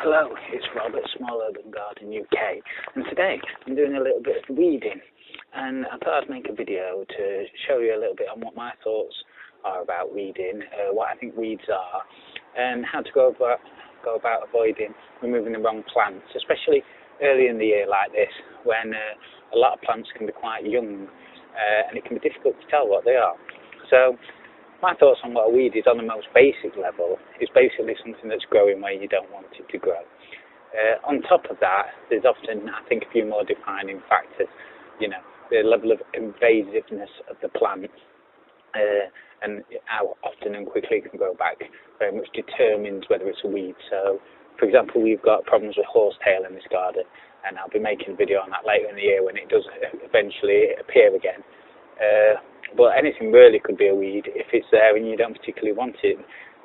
Hello, it's Robert, Small Urban Garden UK, and today I'm doing a little bit of weeding, and I thought I'd make a video to show you a little bit on what my thoughts are about weeding, what I think weeds are, and how to go about avoiding removing the wrong plants, especially early in the year like this, when a lot of plants can be quite young, and it can be difficult to tell what they are. So my thoughts on what a weed is on the most basic level is basically something that's growing where you don't want it to grow. On top of that, there's often, I think, a few more defining factors. You know, the level of invasiveness of the plant and how often and quickly it can grow back very much determines whether it's a weed. So, for example, we've got problems with horsetail in this garden, and I'll be making a video on that later in the year when it does eventually appear again. But anything really could be a weed if it's there and you don't particularly want it.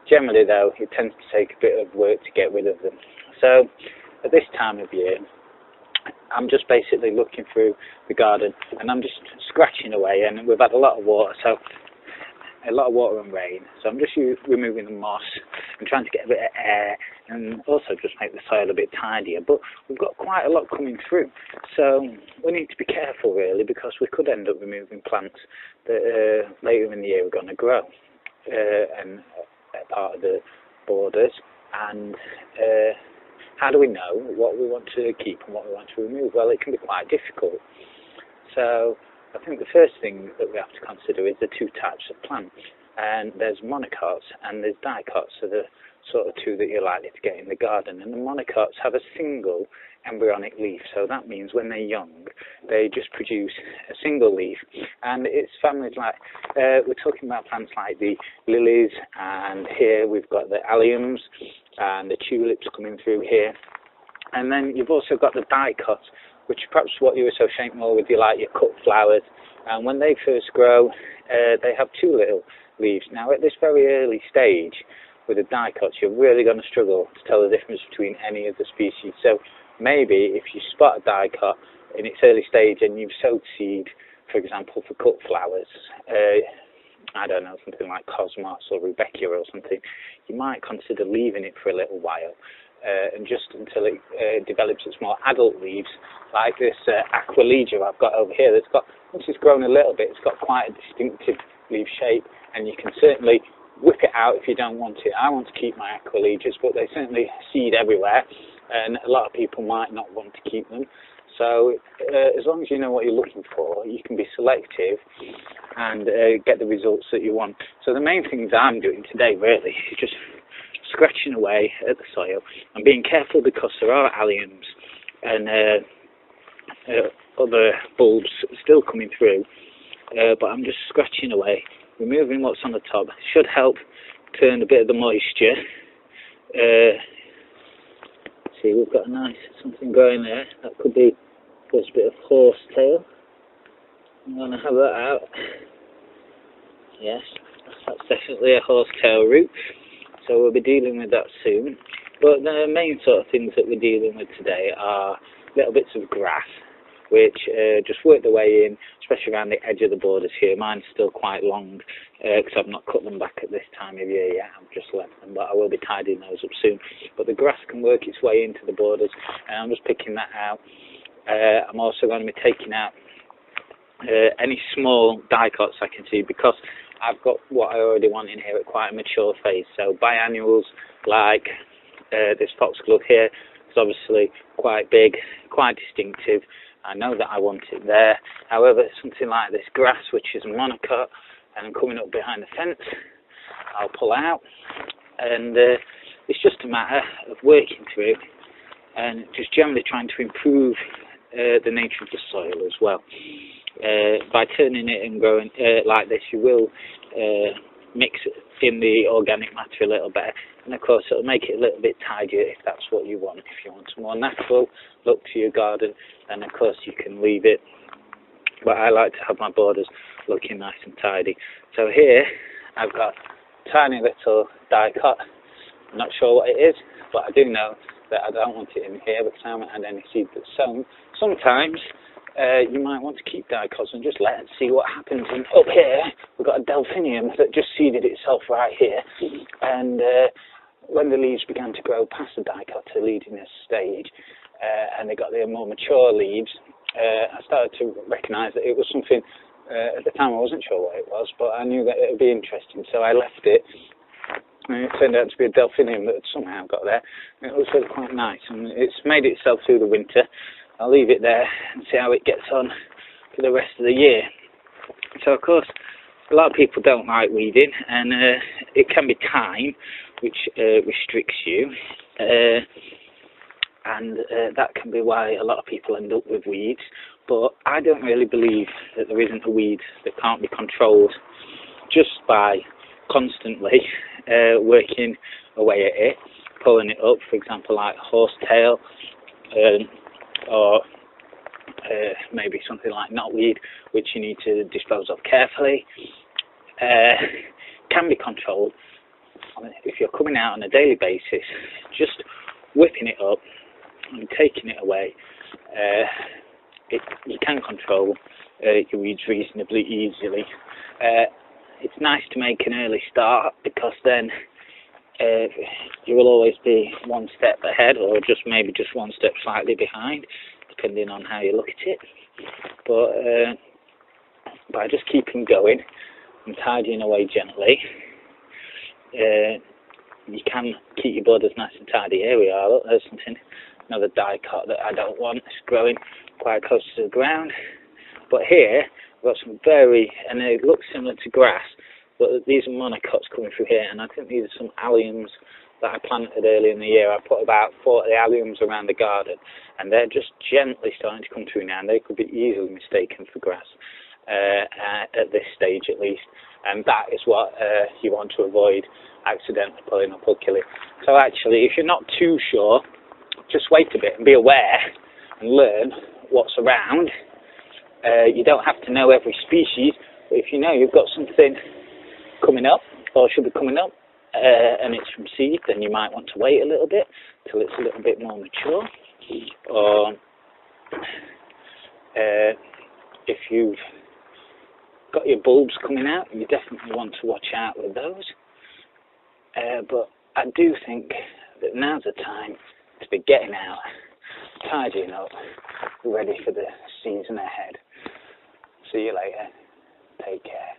Generally, though, it tends to take a bit of work to get rid of them. So, at this time of year, I'm just basically looking through the garden and I'm just scratching away, and we've had a lot of water, and rain, so I'm just removing the moss and trying to get a bit of air and also just make the soil a bit tidier. But we've got quite a lot coming through, so we need to be careful really, because we could end up removing plants that later in the year are going to grow and part of the borders. And how do we know what we want to keep and what we want to remove? Well, it can be quite difficult. So I think the first thing that we have to consider is the two types of plants, and there's monocots and there's dicots, so the sort of two that you're likely to get in the garden. And the monocots have a single embryonic leaf, so that means when they're young they just produce a single leaf, and it's families like we're talking about plants like the lilies, and here we've got the alliums and the tulips coming through here. And then you've also got the dicots, which is perhaps what you associate more with your cut flowers. And when they first grow, they have two little leaves. Now, at this very early stage with the dicots, you're really going to struggle to tell the difference between any of the species. So maybe if you spot a dicot in its early stage and you've sowed seed, for example, for cut flowers, I don't know, something like Cosmos or Rudbeckia or something, you might consider leaving it for a little while. And just until it develops its more adult leaves, like this Aquilegia I've got over here. That's got, once it's grown a little bit, it's got quite a distinctive leaf shape, and you can certainly whip it out if you don't want it. I want to keep my Aquilegias, but they certainly seed everywhere, and a lot of people might not want to keep them. So as long as you know what you're looking for, you can be selective and get the results that you want. So the main things I'm doing today really is just scratching away at the soil. I'm being careful because there are alliums and other bulbs still coming through, but I'm just scratching away, removing what's on the top. Should help turn a bit of the moisture. See, we've got a nice something growing there. That could be just a bit of horsetail. I'm going to have that out. Yes, that's definitely a horsetail root. So we'll be dealing with that soon. But the main sort of things that we're dealing with today are little bits of grass, which just work their way in, especially around the edge of the borders here. Mine's still quite long because I've not cut them back at this time of year yet. I've just left them, but I will be tidying those up soon. But the grass can work its way into the borders, and I'm just picking that out. I'm also going to be taking out any small dicots I can see, because I've got what I already want in here at quite a mature phase. So biannuals like this foxglove here is obviously quite big, quite distinctive. I know that I want it there. However, something like this grass, which is monocot and coming up behind the fence, I'll pull out. And it's just a matter of working through and just generally trying to improve the nature of the soil as well. By turning it and growing like this, you will mix in the organic matter a little better, and of course it'll make it a little bit tidier if that's what you want. If you want a more natural look to your garden, then of course you can leave it, but I like to have my borders looking nice and tidy. So here I've got a tiny little dicot. I'm not sure what it is, but I do know that I don't want it in here because I haven't had any seed that's sown. Sometimes you might want to keep dicots and just let it see what happens. And up here we've got a delphinium that just seeded itself right here, and when the leaves began to grow past the dicotyledonous stage, and they got their more mature leaves, I started to recognise that it was something. At the time I wasn't sure what it was, but I knew that it would be interesting, so I left it. And it turned out to be a delphinium that had somehow got there. And it was really quite nice, and it's made itself through the winter. I'll leave it there and see how it gets on for the rest of the year. So of course, a lot of people don't like weeding, and it can be time which restricts you, and that can be why a lot of people end up with weeds. But I don't really believe that there isn't a weed that can't be controlled just by constantly working away at it, pulling it up, for example, like horsetail, or maybe something like knotweed, which you need to dispose of carefully, can be controlled. If you're coming out on a daily basis, just whipping it up and taking it away, you can control your weeds reasonably easily. It's nice to make an early start, because then you will always be one step ahead, or maybe just one step slightly behind, depending on how you look at it. But by just keeping going and tidying away gently, you can keep your borders nice and tidy. Here we are, look, there's something, another dicot that I don't want. It's growing quite close to the ground. But here, we've got some and they look similar to grass, but these are monocots coming through here, and I think these are some alliums that I planted early in the year. I put about 40 alliums around the garden, and they're just gently starting to come through now, and they could be easily mistaken for grass at this stage at least, and that is what you want to avoid, accidentally pulling up or killing. So actually, if you're not too sure, just wait a bit and be aware and learn what's around. You don't have to know every species, but if you know you've got something coming up, or should be coming up, and it's from seed, then you might want to wait a little bit till it's a little bit more mature. Or if you've got your bulbs coming out, you definitely want to watch out with those. But I do think that now's the time to be getting out, tidying up, ready for the season ahead. See you later. Take care.